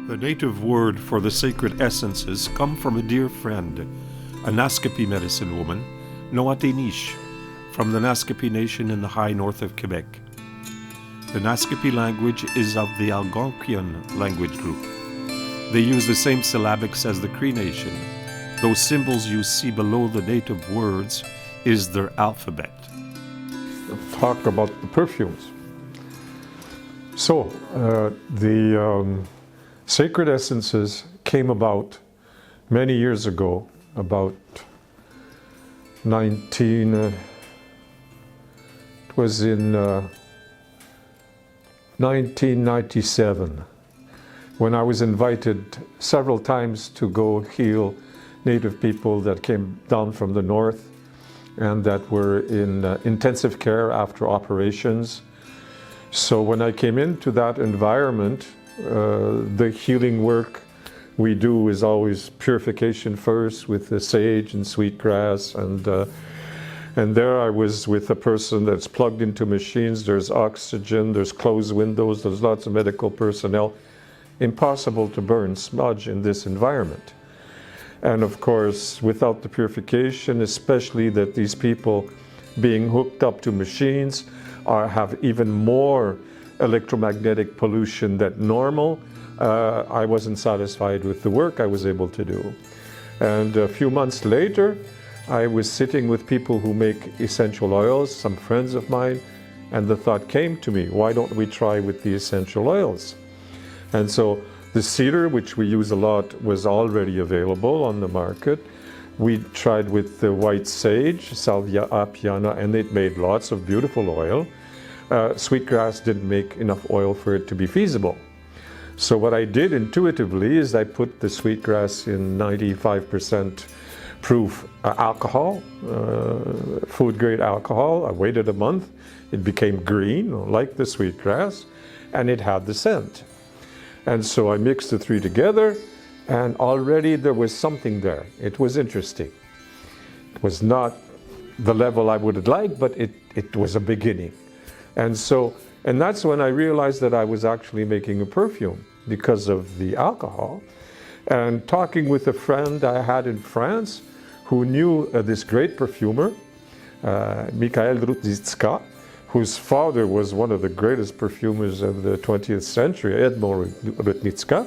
The native word for the sacred essences come from a dear friend, a Naskapi medicine woman, Noatinish, from the Naskapi Nation in the high north of Quebec. The Naskapi language is of the Algonquian language group. They use the same syllabics as the Cree Nation. Those symbols you see below the native words is their alphabet. Talk about the perfumes. So, the sacred essences came about many years ago, about it was in 1997, when I was invited several times to go heal Native people that came down from the north and that were in intensive care after operations. So when I came into that environment, the healing work we do is always purification first with the sage and sweetgrass, and there I was with a person that's plugged into machines. There's oxygen, there's closed windows, there's lots of medical personnel. Impossible to burn smudge in this environment. And of course, without the purification, especially that these people being hooked up to machines have even more electromagnetic pollution than normal, I wasn't satisfied with the work I was able to do. And a few months later, I was sitting with people who make essential oils, some friends of mine, and the thought came to me, why don't we try with the essential oils? And so the cedar, which we use a lot, was already available on the market. We tried with the white sage, Salvia apiana, and it made lots of beautiful oil. Sweetgrass didn't make enough oil for it to be feasible. So what I did intuitively is I put the sweetgrass in 95% proof alcohol, food-grade alcohol. I waited a month. It became green, like the sweetgrass, and it had the scent. And so I mixed the three together, and already there was something there. It was interesting. It was not the level I would have liked, but it was a beginning. And that's when I realized that I was actually making a perfume because of the alcohol. And talking with a friend I had in France who knew this great perfumer, Michael Rutnitska, whose father was one of the greatest perfumers of the 20th century, Edmond Rutnitska.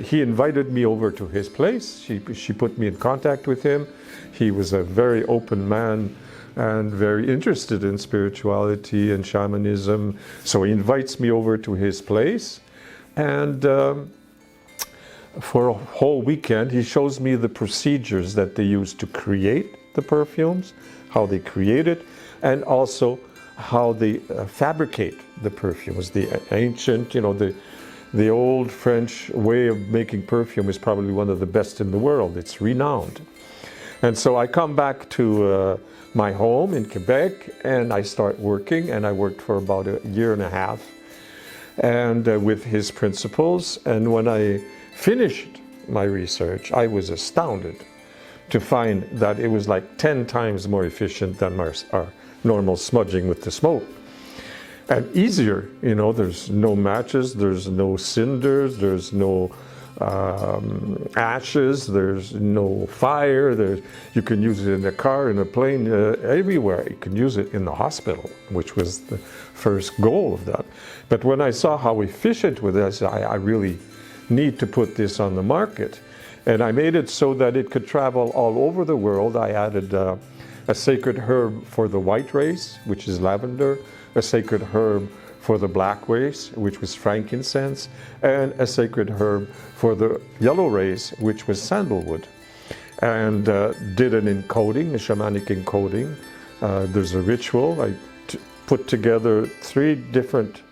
He invited me over to his place. She put me in contact with him. He was a very open man and very interested in spirituality and shamanism. So he invites me over to his place, and for a whole weekend he shows me the procedures that they use to create the perfumes, how they create it, and also how they fabricate the perfumes. The ancient, the old French way of making perfume is probably one of the best in the world. It's renowned. And so I come back to my home in Quebec, and I start working, and I worked for about a year and a half and with his principles. And when I finished my research, I was astounded to find that it was like 10 times more efficient than our normal smudging with the smoke. And easier, there's no matches, there's no cinders, there's no ashes, there's no fire, you can use it in a car, in a plane, everywhere. You can use it in the hospital, which was the first goal of that. But when I saw how efficient it was, I said, I really need to put this on the market. And I made it so that it could travel all over the world. I added a sacred herb for the white race, which is lavender, a sacred herb for the black race, which was frankincense, and a sacred herb for the yellow race, which was sandalwood. And did an encoding, a shamanic encoding. There's a ritual. I put together 3 different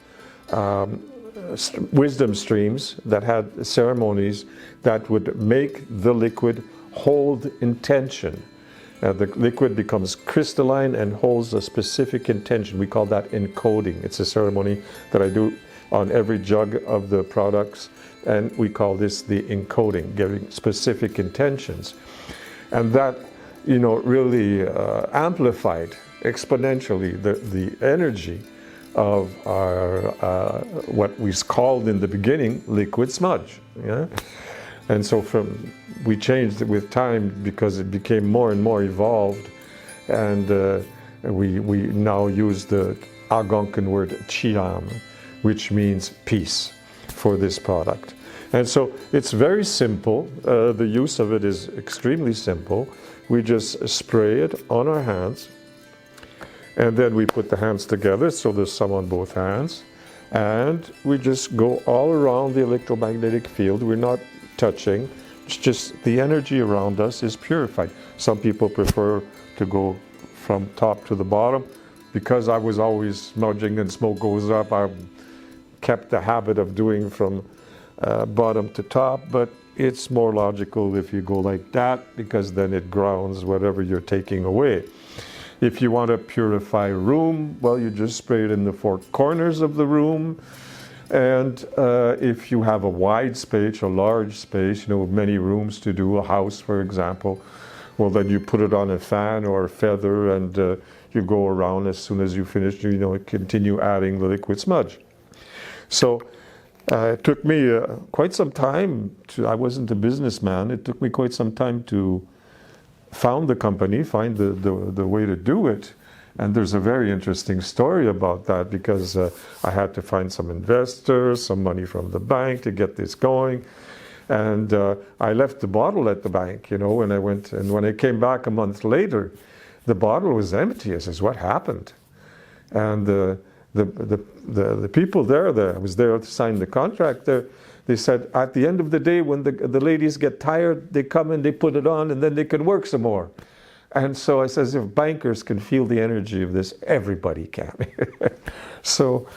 wisdom streams that had ceremonies that would make the liquid hold intention. The liquid becomes crystalline and holds a specific intention. We call that encoding. It's a ceremony that I do on every jug of the products, and we call this the encoding, giving specific intentions. And that, really amplified exponentially the energy of our, what we called in the beginning, Liquid Smudge. Yeah? And so we changed it with time because it became more and more evolved. And we now use the Algonquin word chiam, which means peace, for this product. And so it's very simple. The use of it is extremely simple. We just spray it on our hands, and then we put the hands together, so there's some on both hands, and we just go all around the electromagnetic field. We're not touching. It's just the energy around us is purified. Some people prefer to go from top to the bottom. Because I was always smudging and smoke goes up, I kept the habit of doing from bottom to top, but it's more logical if you go like that, because then it grounds whatever you're taking away. If you want to purify a room, well, you just spray it in the four corners of the room. And if you have a wide space, a large space, many rooms to do, a house, for example, well, then you put it on a fan or a feather, and you go around. As soon as you finish, continue adding the liquid smudge. So it took me quite some time I wasn't a businessman. It took me quite some time to found the company, find the way to do it. And there's a very interesting story about that, because I had to find some investors, some money from the bank to get this going. And I left the bottle at the bank, when I went. And when I came back a month later, the bottle was empty. I says, what happened? And the people there, I was there to sign the contract there, they said, at the end of the day, when the ladies get tired, they come and they put it on, and then they can work some more. And so I says, if bankers can feel the energy of this, everybody can. So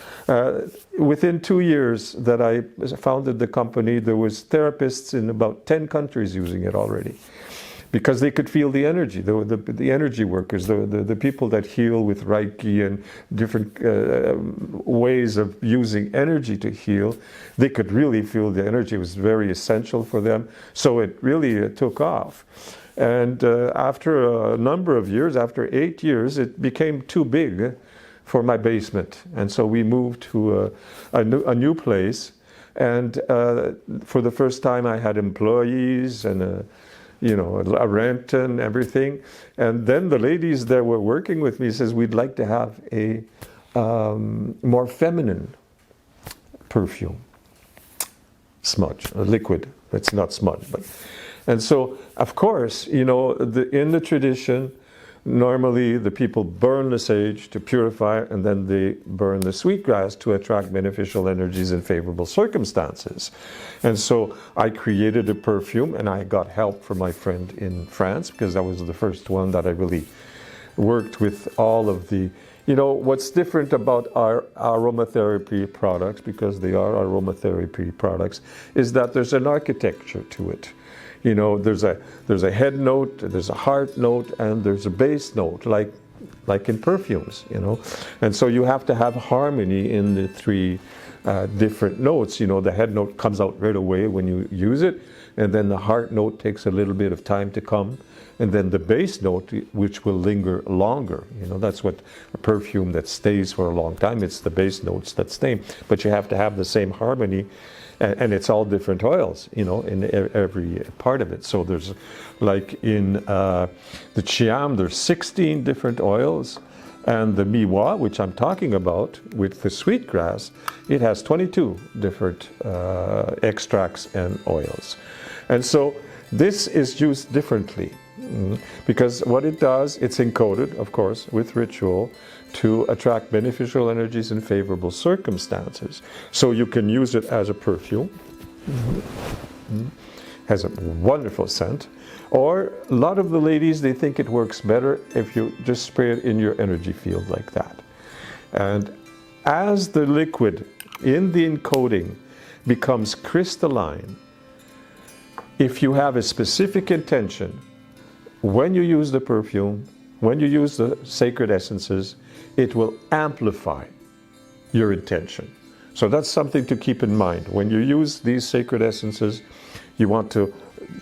within 2 years that I founded the company, there was therapists in about 10 countries using it already, because they could feel the energy, the energy workers, the people that heal with Reiki and different ways of using energy to heal. They could really feel the energy. It was very essential for them. So it really took off. And after a number of years, after 8 years, it became too big for my basement. And so we moved to a new place. And for the first time, I had employees and a rent and everything. And then the ladies that were working with me says, we'd like to have a more feminine perfume, smudge, a liquid. It's not smudge, but. And so, of course, in the tradition, normally the people burn the sage to purify, and then they burn the sweetgrass to attract beneficial energies in favorable circumstances. And so I created a perfume, and I got help from my friend in France, because I was the first one that I really worked with all of the, what's different about our aromatherapy products, because they are aromatherapy products, is that there's an architecture to it. There's a head note, there's a heart note, and there's a base note, like in perfumes, And so you have to have harmony in the three different notes. The head note comes out right away when you use it, and then the heart note takes a little bit of time to come, and then the base note, which will linger longer. That's what a perfume that stays for a long time. It's the base notes that stay, but you have to have the same harmony. And it's all different oils, in every part of it. So there's, like in the Chiam, there's 16 different oils. And the Miwa, which I'm talking about, with the sweetgrass, it has 22 different extracts and oils. And so this is used differently. Because what it does, it's encoded, of course, with ritual to attract beneficial energies in favorable circumstances. So you can use it as a perfume. Has a wonderful scent. Or a lot of the ladies, they think it works better if you just spray it in your energy field like that. And as the liquid in the encoding becomes crystalline, if you have a specific intention, when you use the perfume, when you use the sacred essences, it will amplify your intention. So that's something to keep in mind. When you use these sacred essences, you want to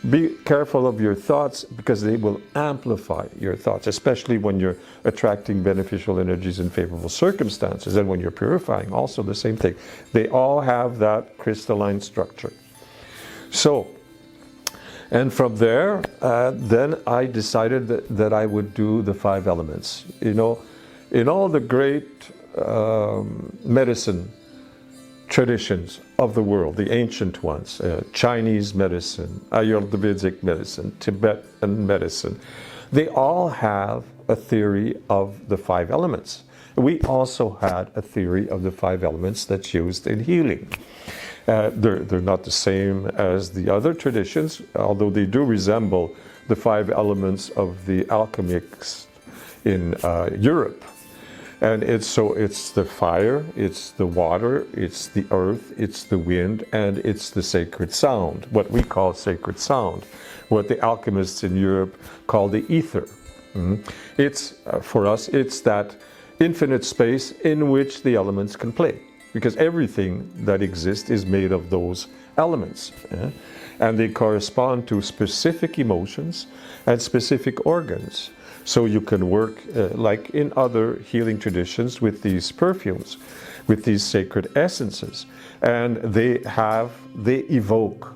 be careful of your thoughts because they will amplify your thoughts, especially when you're attracting beneficial energies in favorable circumstances. And when you're purifying, also the same thing. They all have that crystalline structure. So, and from there, then I decided that I would do the 5 elements. You know, in all the great medicine traditions of the world, the ancient ones, Chinese medicine, Ayurvedic medicine, Tibetan medicine, they all have a theory of the 5 elements. We also had a theory of the 5 elements that's used in healing. They're not the same as the other traditions, although they do resemble the 5 elements of the alchemists in Europe. And it's the fire, it's the water, it's the earth, it's the wind, and it's the sacred sound, what we call sacred sound, what the alchemists in Europe call the ether. It's, for us, it's that infinite space in which the elements can play, because everything that exists is made of those elements. And they correspond to specific emotions and specific organs. So you can work, like in other healing traditions, with these perfumes, with these sacred essences. And they evoke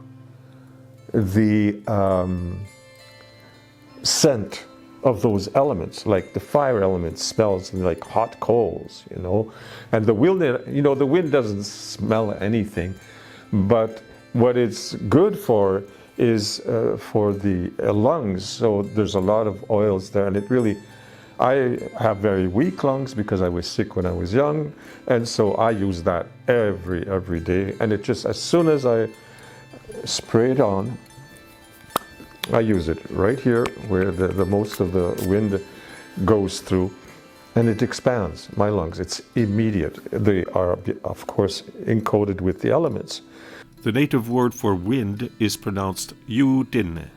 the scent of those elements, like the fire element smells like hot coals, you know. And the wind, you know, the wind doesn't smell anything, but what it's good for is for the lungs. So there's a lot of oils there, and it really, I have very weak lungs because I was sick when I was young, and so I use that every day. And it just, as soon as I spray it on, I use it right here where the most of the wind goes through, and it expands my lungs. It's immediate. They are, of course, encoded with the elements. The native word for wind is pronounced yutin.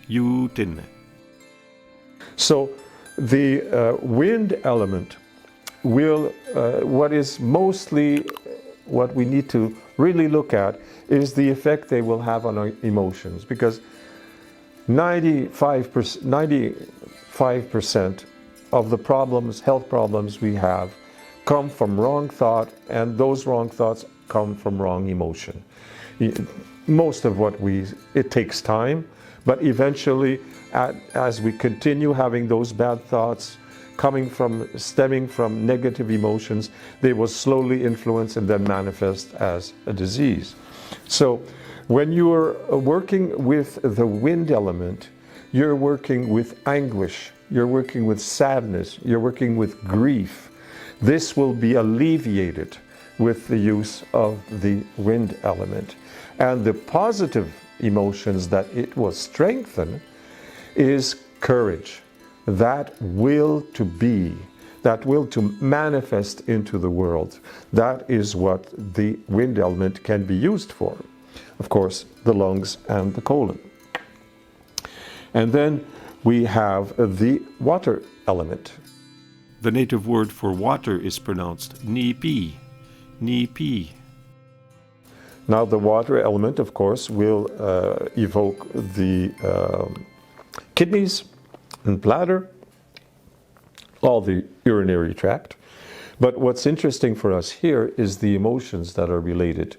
Yutin. So the wind element will, what is mostly what we need to really look at is the effect they will have on our emotions, because 95% of the problems, health problems we have, come from wrong thought, and those wrong thoughts come from wrong emotion. Most of what it takes time, but eventually, as we continue having those bad thoughts stemming from negative emotions, they will slowly influence and then manifest as a disease. So when you're working with the wind element, you're working with anguish, you're working with sadness, you're working with grief. This will be alleviated with the use of the wind element. And the positive emotions that it will strengthen is courage, that will to be, that will to manifest into the world. That is what the wind element can be used for. Of course, the lungs and the colon. And then we have the water element. The native word for water is pronounced nipi. Nipi. Now the water element, of course, will evoke the kidneys and bladder, all the urinary tract. But what's interesting for us here is the emotions that are related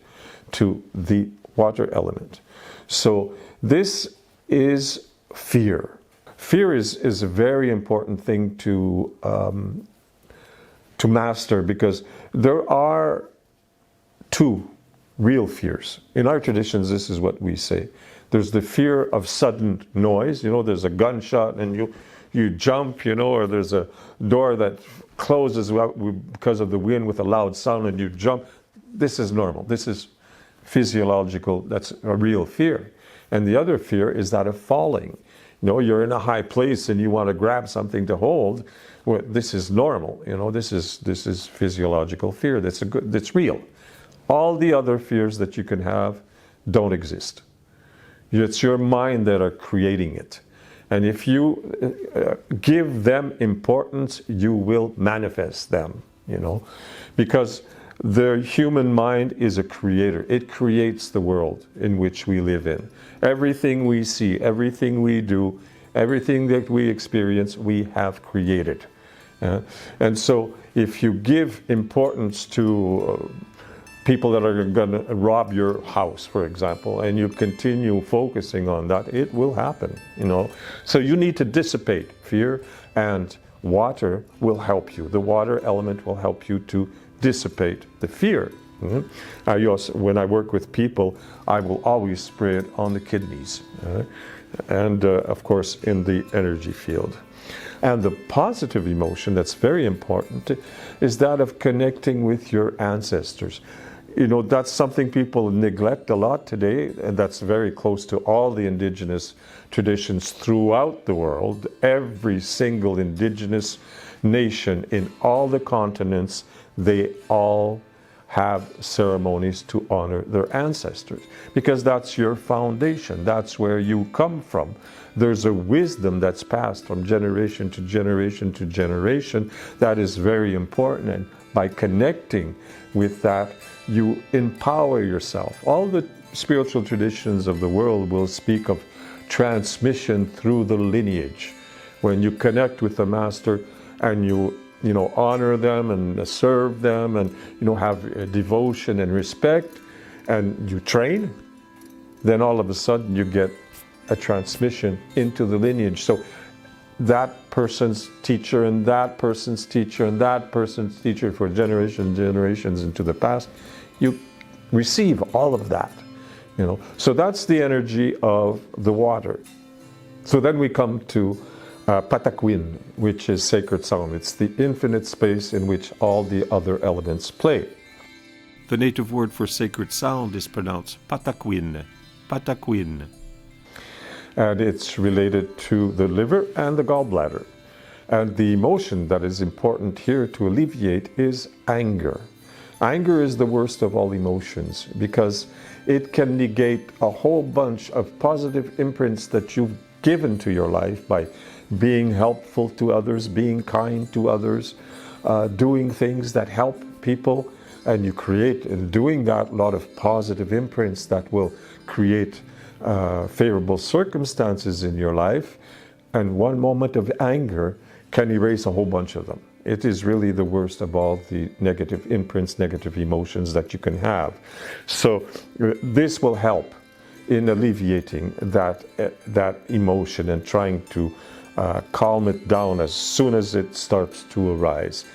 to the water element. So this is fear. Fear is a very important thing to master, because there are 2 real fears. In our traditions, this is what we say. There's the fear of sudden noise. You know, there's a gunshot and you jump, you know, or there's a door that closes because of the wind with a loud sound and you jump. This is normal. This is physiological. That's a real fear. And the other fear is that of falling. You know, you're in a high place and you want to grab something to hold. Well, this is normal. You know, this is physiological fear. That's real. All the other fears that you can have don't exist. It's your mind that are creating it. And if you give them importance, you will manifest them, you know. Because The human mind is a creator. It creates the world in which we live in. Everything we see, everything we do, everything that we experience, we have created. And so if you give importance to people that are going to rob your house, for example, and you continue focusing on that, it will happen, you know. So you need to dissipate fear, and water will help you. The water element will help you to dissipate the fear. When I work with people, I will always spray it on the kidneys, and of course in the energy field. And the positive emotion that's very important is that of connecting with your ancestors. You know, that's something people neglect a lot today, and that's very close to all the indigenous traditions throughout the world. Every single indigenous nation in all the continents, they all have ceremonies to honor their ancestors, because that's your foundation. That's where you come from. There's a wisdom that's passed from generation to generation to generation that is very important, and by connecting with that, you empower yourself. All the spiritual traditions of the world will speak of transmission through the lineage. When you connect with the master and you honor them and serve them, and have devotion and respect, and you train, then all of a sudden you get a transmission into the lineage. So that person's teacher and that person's teacher and that person's teacher for generations into the past, you receive all of that, So that's the energy of the water. So then we come to Patakwin, which is sacred sound. It's the infinite space in which all the other elements play. The native word for sacred sound is pronounced Patakwin. Patakwin. And it's related to the liver and the gallbladder. And the emotion that is important here to alleviate is anger. Anger is the worst of all emotions because it can negate a whole bunch of positive imprints that you've given to your life by being helpful to others, being kind to others, doing things that help people, and you create, in doing that, a lot of positive imprints that will create favorable circumstances in your life, and one moment of anger can erase a whole bunch of them. It is really the worst of all the negative imprints, negative emotions that you can have. So this will help in alleviating that emotion and trying to calm it down as soon as it starts to arise.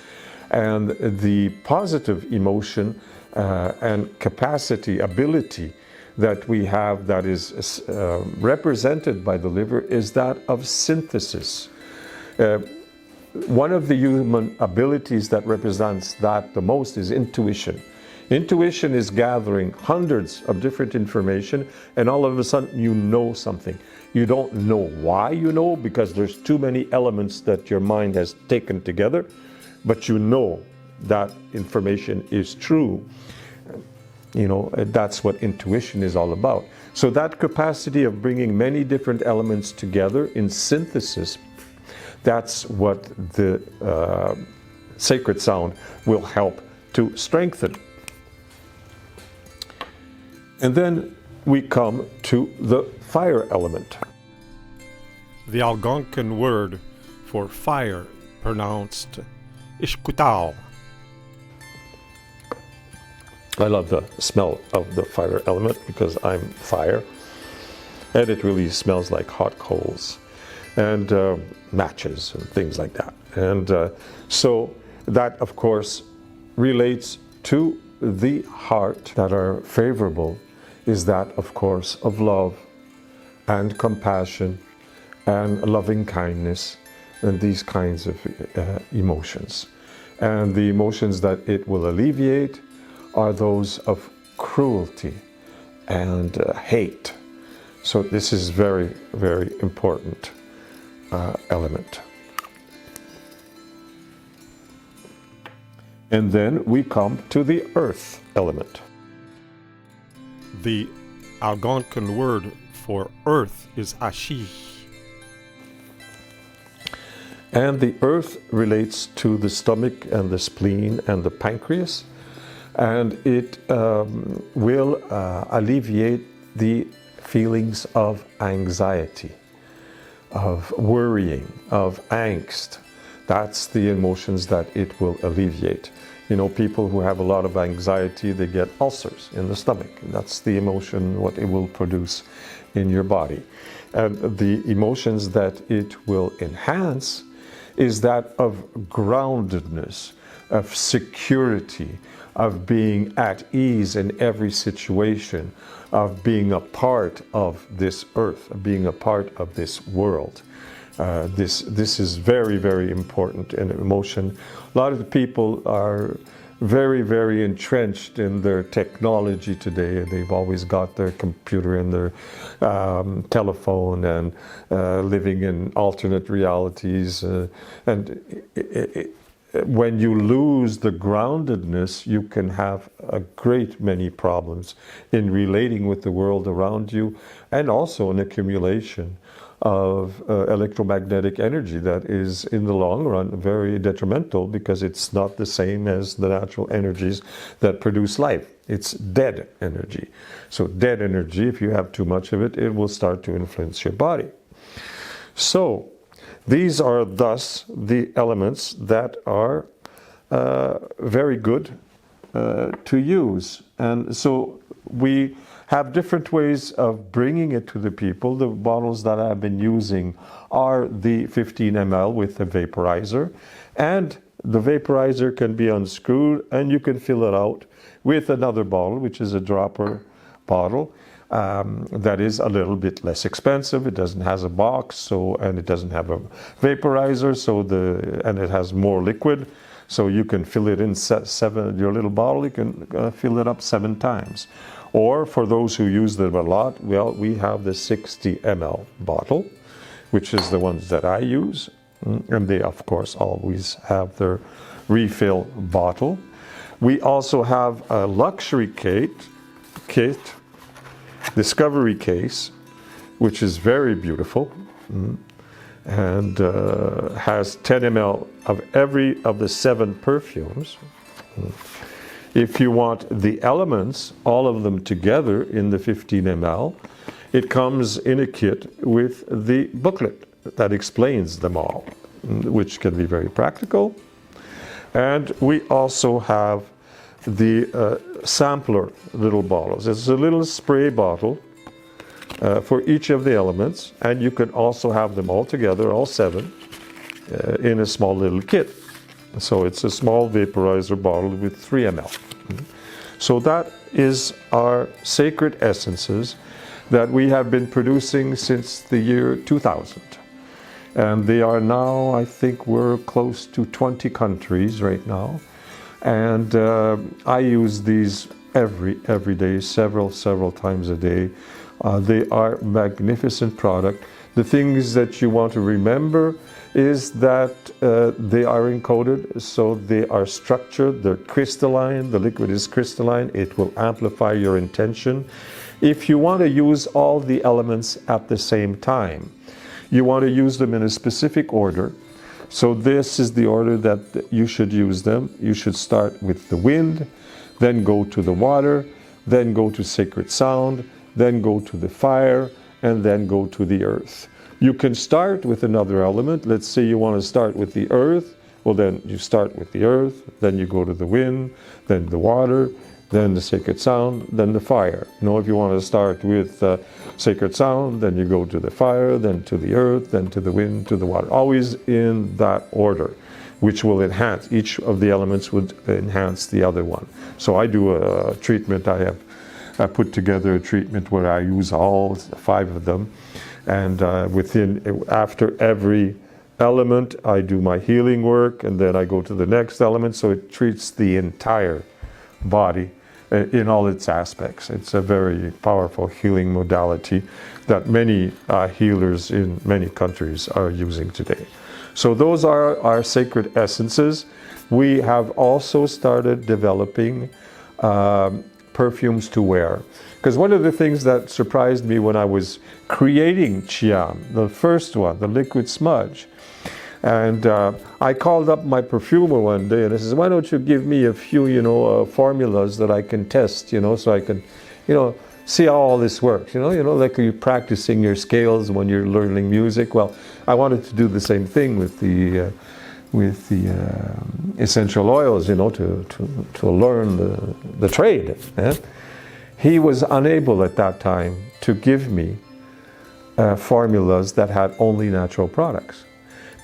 And the positive emotion and capacity, ability that we have that is represented by the liver is that of synthesis. One of the human abilities that represents that the most is intuition. Intuition is gathering hundreds of different information, and all of a sudden you know something. You don't know why you know, because there's too many elements that your mind has taken together, but you know that information is true. That's what intuition is all about. So that capacity of bringing many different elements together in synthesis, that's what the sacred sound will help to strengthen. And then we come to the fire element. The Algonquin word for fire, pronounced Ishkutao. I love the smell of the fire element because I'm fire, and it really smells like hot coals and matches and things like that. And so that, of course, relates to the heart that are favorable is that, of course, of love and compassion and loving kindness and these kinds of emotions. And the emotions that it will alleviate are those of cruelty and hate. So this is very, very important element. And then we come to the earth element. The Algonquin word for earth is Ashi. And the earth relates to the stomach and the spleen and the pancreas. and it will alleviate the feelings of anxiety, of worrying, of angst. That's the emotions that it will alleviate. You know, people who have a lot of anxiety, they get ulcers in the stomach. That's the emotion, what it will produce in your body. And the emotions that it will enhance is that of groundedness, of security, of being at ease in every situation, of being a part of this earth, of being a part of this world. This is very, very important in emotion. A lot of the people are very, very entrenched in their technology today. They've always got their computer and their telephone and living in alternate realities. When you lose the groundedness, you can have a great many problems in relating with the world around you, and also an accumulation of electromagnetic energy that is in the long run very detrimental, because it's not the same as the natural energies that produce life. It's dead energy. So dead energy, if you have too much of it, it will start to influence your body. So these are thus the elements that are very good to use. And so we have different ways of bringing it to the people. The bottles that I've been using are the 15 ml with the vaporizer, and the vaporizer can be unscrewed and you can fill it out with another bottle, which is a dropper bottle. That is a little bit less expensive. It doesn't have a box, and it doesn't have a vaporizer, and it has more liquid, so you can fill it in your little bottle. You can fill it up 7 times. Or for those who use them a lot, well, we have the 60 ml bottle, which is the ones that I use, and they of course always have their refill bottle. We also have a luxury kit, discovery case, which is very beautiful, and has 10 ml of every of the 7 perfumes. If you want the elements, all of them together in the 15 ml, it comes in a kit with the booklet that explains them all, which can be very practical. And we also have the sampler little bottles. It's a little spray bottle for each of the elements, and you can also have them all together, all 7, in a small little kit. So it's a small vaporizer bottle with 3 ml. So that is our sacred essences that we have been producing since the year 2000. And they are now, I think we're close to 20 countries right now. And I use these every day, several times a day. They are magnificent product. The things that you want to remember is that they are encoded, so they are structured, they're crystalline, the liquid is crystalline, it will amplify your intention. If you want to use all the elements at the same time, you want to use them in a specific order. So this is the order that you should use them. You should start with the wind, then go to the water, then go to sacred sound, then go to the fire, and then go to the earth. You can start with another element. Let's say you want to start with the earth. Well, then you start with the earth, then you go to the wind, then the water, then the sacred sound, then the fire. You know, if you want to start with sacred sound, then you go to the fire, then to the earth, then to the wind, to the water. Always in that order, which will enhance, each of the elements would enhance the other one. So I do a treatment. I put together a treatment where I use all 5 of them. And after every element, I do my healing work, and then I go to the next element. So it treats the entire body in all its aspects. It's a very powerful healing modality that many healers in many countries are using today. So those are our sacred essences. We have also started developing perfumes to wear. Because one of the things that surprised me when I was creating Chiam, the first one, the Liquid Smudge, And I called up my perfumer one day and I said, why don't you give me a few, formulas that I can test, so I can, see how all this works, like you're practicing your scales when you're learning music. Well, I wanted to do the same thing with the essential oils, to learn the trade. He was unable at that time to give me formulas that had only natural products,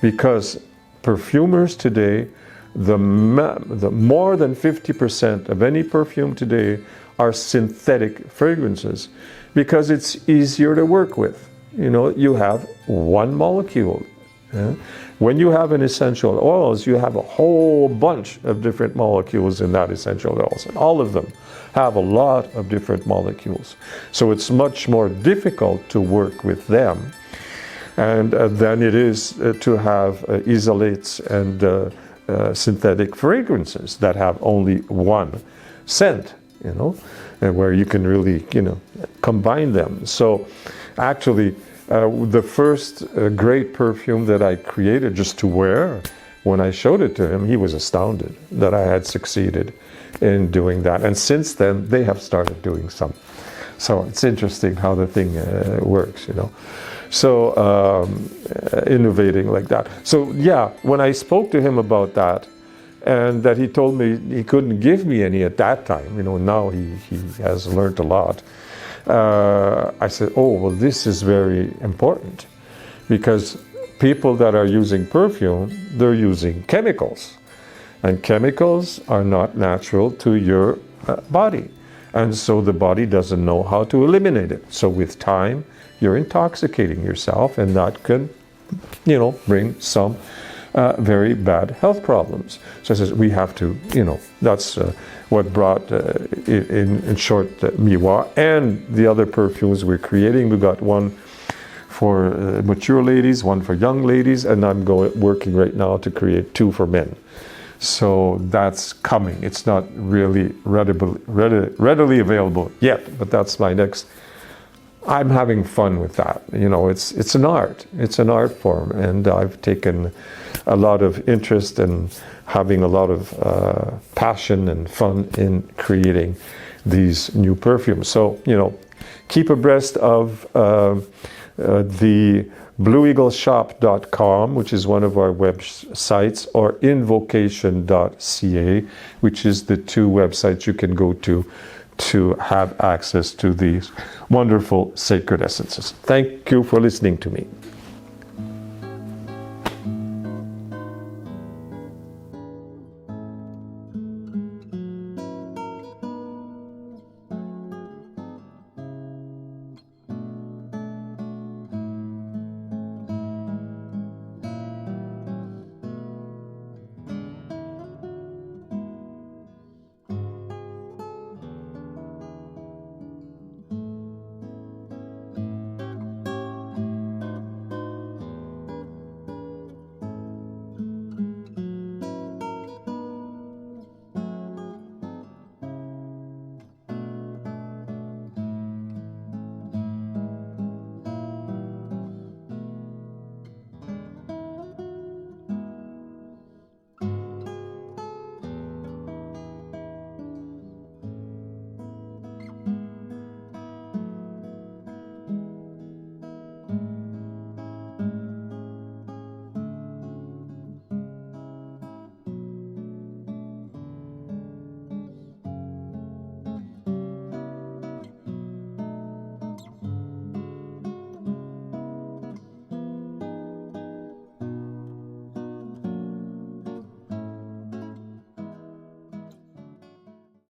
because perfumers today, the more than 50% of any perfume today are synthetic fragrances, because it's easier to work with. You have one molecule. When you have an essential oils, you have a whole bunch of different molecules in that essential oils, and all of them have a lot of different molecules. So it's much more difficult to work with them and than it is to have isolates and synthetic fragrances that have only one scent, and where you can really, combine them. So actually, the first great perfume that I created just to wear, when I showed it to him, he was astounded that I had succeeded in doing that. And since then, they have started doing some. So it's interesting how the thing works, So innovating like that. So yeah, when I spoke to him about that, and that he told me he couldn't give me any at that time, now he has learned a lot. I said, oh, well, this is very important, because people that are using perfume, they're using chemicals. And chemicals are not natural to your body. And so the body doesn't know how to eliminate it. So with time, you're intoxicating yourself, and that can, bring some very bad health problems. So I says, we have to, that's what brought, in short, Miwa and the other perfumes we're creating. We got one for mature ladies, one for young ladies, and I'm working right now to create 2 for men. So that's coming. It's not really readily available yet, but that's my next. I'm having fun with that. It's an art. It's an art form, and I've taken a lot of interest in having a lot of passion and fun in creating these new perfumes. So, keep abreast of the blueeagleshop.com, which is one of our websites, or invocation.ca, which is the 2 websites you can go to have access to these wonderful sacred essences. Thank you for listening to me.